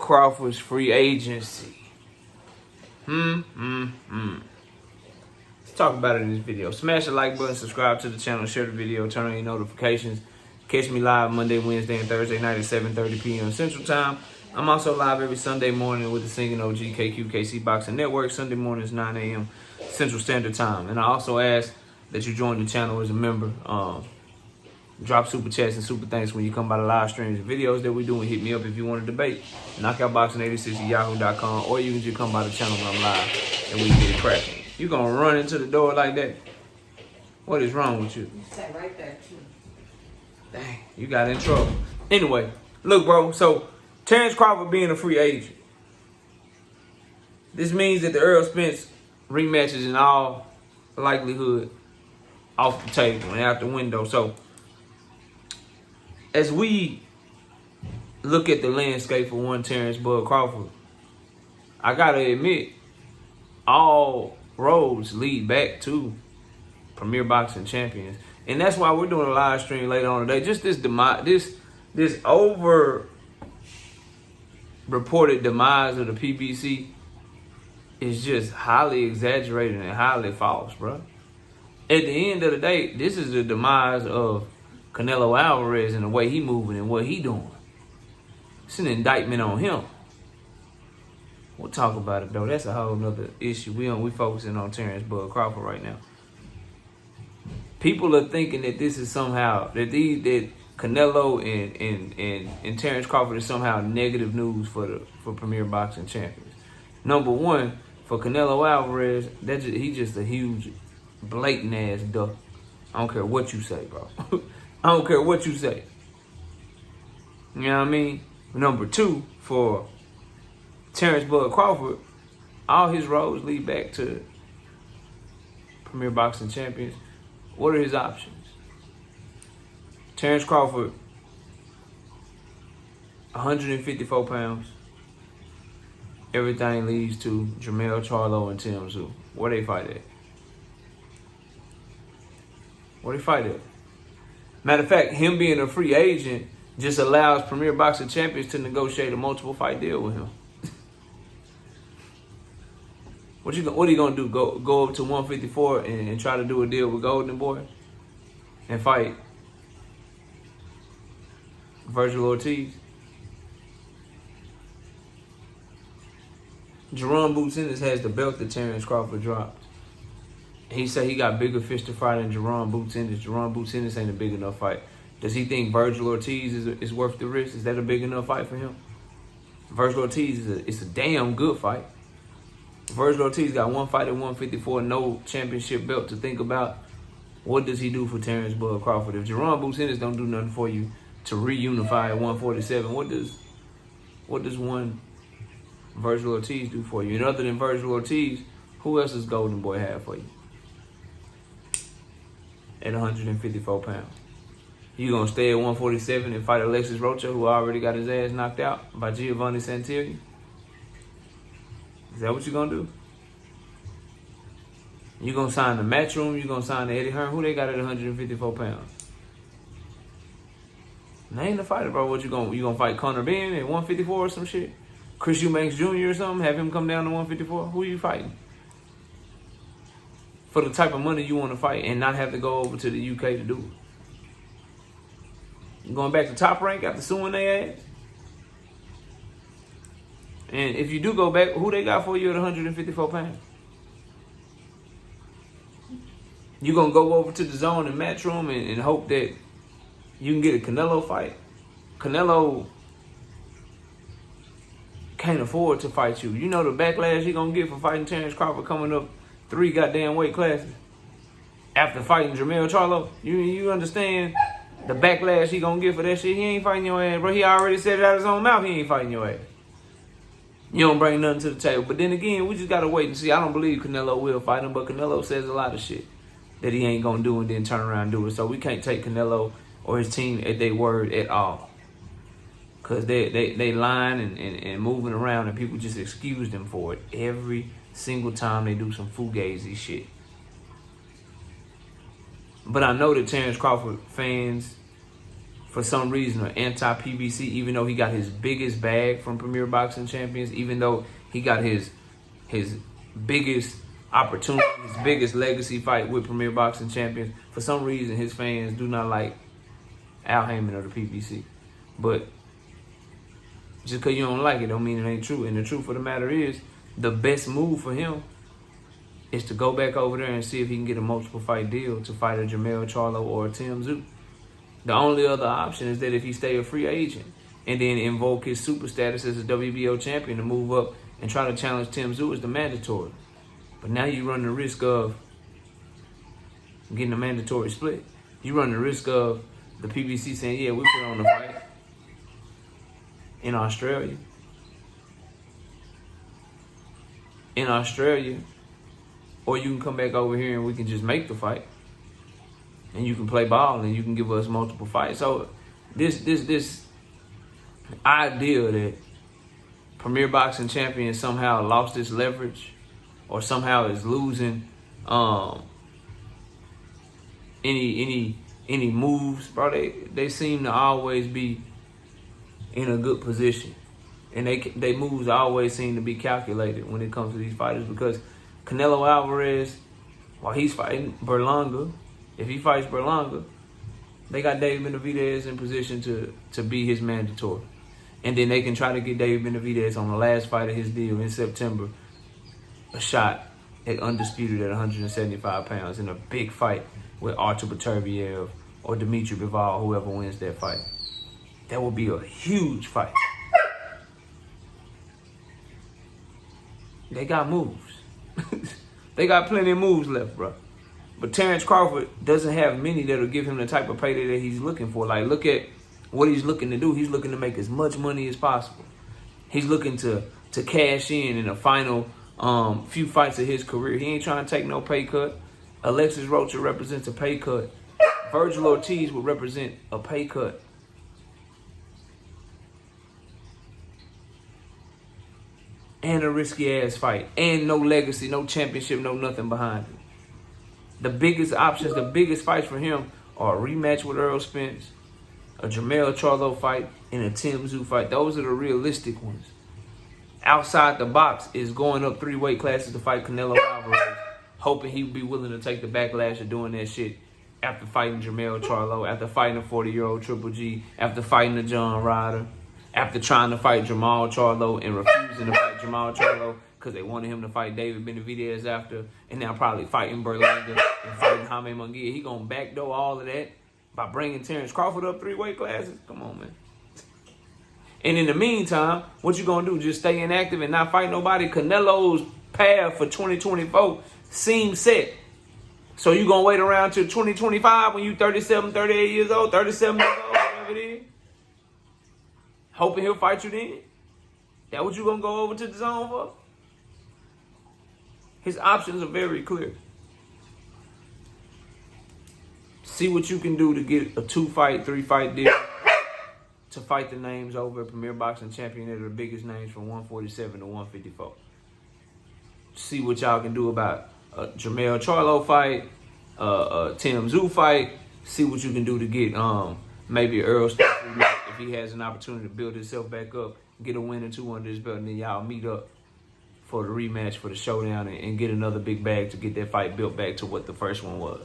Crawford's free agency. Let's talk about it in this video. Smash the like button, subscribe to the channel, share the video, turn on your notifications. Catch me live Monday, Wednesday, and Thursday night at 7:30 p.m. Central Time. I'm also live every Sunday morning with the Singing OG KQKC Boxing Network. Sunday mornings, 9 a.m. Central Standard Time. And I also ask that you join the channel as a member. Drop super chats and super thanks when you come by the live streams and videos that we do, and hit me up if you want to debate. Knockoutboxing86@yahoo.com, or you can just come by the channel when I'm live and we can get it cracking. You gonna run into the door like that? What is wrong with you? You sat right there too. Dang, you got in trouble. Anyway, look, bro. So Terence Crawford being a free agent, this means that the Errol Spence rematch is in all likelihood off the table and out the window. So as we look at the landscape for one Terence Bud Crawford, I gotta admit, all roads lead back to Premier Boxing Champions, and that's why we're doing a live stream later on today. Just this over reported demise of the PBC is just highly exaggerated and highly false, bro. At the end of the day, this is the demise of Canelo Alvarez and the way he moving and what he doing. It's an indictment on him. We'll talk about it though. That's a whole nother issue. We focusing on Terence Bud Crawford right now. People are thinking that this is somehow that Canelo and Terence Crawford is somehow negative news for Premier Boxing Champions. Number one, for Canelo Alvarez, he's just a huge, blatant ass duck. I don't care what you say, bro. I don't care what you say. You know what I mean? Number two, for Terence Bud Crawford, all his roads lead back to Premier Boxing Champions. What are his options? Terence Crawford, 154 pounds. Everything leads to Jermell Charlo and Tim Tszyu. Where they fight at? Where they fight at? Matter of fact, him being a free agent just allows Premier Boxing Champions to negotiate a multiple fight deal with him. What are you gonna do? Go up to 154 and try to do a deal with Golden Boy and fight Virgil Ortiz? Jerome Boots Ennis has the belt that Terence Crawford dropped. He said he got bigger fish to fry than Jerome Boots Ennis. Jerome Boots Ennis ain't a big enough fight. Does he think Virgil Ortiz is worth the risk? Is that a big enough fight for him? Virgil Ortiz is a damn good fight. Virgil Ortiz got one fight at 154, no championship belt to think about. What does he do for Terence Bud Crawford? If Jerome Boots Ennis don't do nothing for you to reunify at 147, what does one Virgil Ortiz do for you? And other than Virgil Ortiz, who else does Golden Boy have for you at 154 pounds? You gonna stay at 147 and fight Alexis Rocha, who already got his ass knocked out by Giovanni Santilli? Is that what you gonna do? You gonna sign the Matchroom? You gonna sign the Eddie Hearn? Who they got at 154 pounds? Name the fighter, bro. What you gonna fight Conor Ben at 154 or some shit? Chris Eubanks Jr. or something? Have him come down to 154? Who are you fighting? For the type of money you want to fight and not have to go over to the UK to do it. You going back to Top Rank after suing their ass? And if you do go back, who they got for you at 154 pounds? You gonna go over to the Zone and Matchroom and hope that you can get a Canelo fight? Canelo can't afford to fight you. You know the backlash he gonna get for fighting Terence Crawford coming up 3 goddamn weight classes after fighting Jermell Charlo. You understand the backlash he gonna get for that shit? He ain't fighting your ass, bro. He already said it out of his own mouth. He ain't fighting your ass. You don't bring nothing to the table. But then again, we just gotta wait and see. I don't believe Canelo will fight him, but Canelo says a lot of shit that he ain't gonna do and then turn around and do it. So we can't take Canelo or his team at their word at all. Because they lying and moving around, and people just excuse them for it every single time they do some fugazi shit. But I know that Terence Crawford fans, for some reason, are anti-PBC, even though he got his biggest bag from Premier Boxing Champions, even though he got his biggest opportunity, his biggest legacy fight with Premier Boxing Champions. For some reason, his fans do not like Al Haymon of the PBC. But just because you don't like it don't mean it ain't true. And the truth of the matter is, the best move for him is to go back over there and see if he can get a multiple fight deal to fight a Jermell Charlo or a Tim Tszyu. The only other option is that if he stay a free agent and then invoke his super status as a WBO champion to move up and try to challenge Tim Tszyu as the mandatory. But now you run the risk of getting a mandatory split. You run the risk of the PBC saying, yeah, we put on the fight in Australia. Or you can come back over here and we can just make the fight. And you can play ball and you can give us multiple fights. So this idea that Premier Boxing Champion somehow lost its leverage or somehow is losing any moves, bro, they seem to always be in a good position. And they moves always seem to be calculated when it comes to these fighters, because Canelo Alvarez, while he's fighting Berlanga, if he fights Berlanga, they got David Benavidez in position to be his mandatory. And then they can try to get David Benavidez on the last fight of his deal in September, a shot at undisputed at 175 pounds in a big fight with Artur Beterbiev or Dimitri Bivol, whoever wins that fight. That would be a huge fight. They got moves. They got plenty of moves left, bro. But Terence Crawford doesn't have many that'll give him the type of payday that he's looking for. Like, look at what he's looking to do. He's looking to make as much money as possible. He's looking to cash in the final few fights of his career. He ain't trying to take no pay cut. Alexis Rocha represents a pay cut. Virgil Ortiz would represent a pay cut. And a risky-ass fight. And no legacy, no championship, no nothing behind it. The biggest options, the biggest fights for him are a rematch with Errol Spence, a Jermell Charlo fight, and a Tim Tszyu fight. Those are the realistic ones. Outside the box is going up 3 weight classes to fight Canelo Alvarez, hoping he would be willing to take the backlash of doing that shit after fighting Jermell Charlo, after fighting a 40-year-old Triple G, after fighting a John Ryder, after trying to fight Jermall Charlo and refusing to fight Jermall Charlo because they wanted him to fight David Benavidez after, and now probably fighting Berlanga and fighting Jaime Munguia. He gonna backdoor all of that by bringing Terence Crawford up 3 weight classes? Come on, man. And in the meantime, what you gonna do? Just stay inactive and not fight nobody? Canelo's path for 2024 seems set. So you gonna wait around till 2025 when you 37, 38 years old, 37 years old, whatever it is? Hoping he'll fight you then? That what you gonna go over to the zone for? His options are very clear. See what you can do to get a 2-fight, 3-fight deal to fight the names over at Premier Boxing Champion that are the biggest names from 147 to 154. See what y'all can do about a Jermell Charlo fight, a Tim Tszyu fight. See what you can do to get maybe Errol Spence if he has an opportunity to build himself back up, get a win or 2 under his belt, and then y'all meet up for the rematch, for the showdown, and get another big bag to get that fight built back to what the first one was.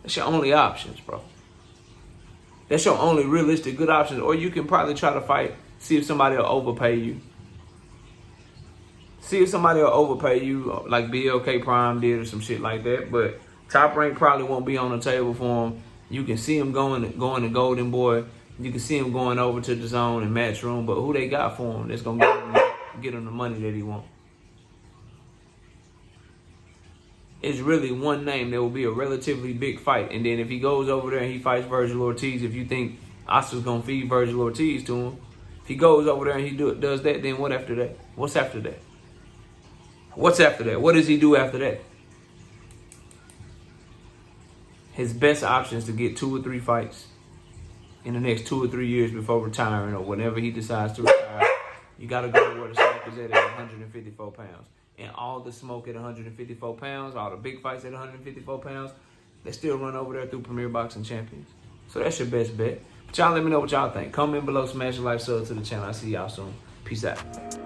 That's your only options, bro. That's your only realistic good options. Or you can probably try to fight, see if somebody will overpay you. See if somebody will overpay you like BLK Prime did or some shit like that. But Top Rank probably won't be on the table for him. You can see him going to Golden Boy. You can see him going over to the zone and Matchroom. But who they got for him that's going to get him the money that he wants? It's really one name that will be a relatively big fight. And then if he goes over there and he fights Virgil Ortiz, if you think Oscar's going to feed Virgil Ortiz to him, if he goes over there and he does that, then what after that? What's after that? What's after that? What does he do after that? His best option is to get 2 or 3 fights in the next 2 or 3 years before retiring or whenever he decides to retire. You got to go to where the smoke is at 154 pounds. And all the smoke at 154 pounds, all the big fights at 154 pounds, they still run over there through Premier Boxing Champions. So that's your best bet. Y'all let me know what y'all think. Comment below, smash a like, sub to the channel. I'll see y'all soon. Peace out.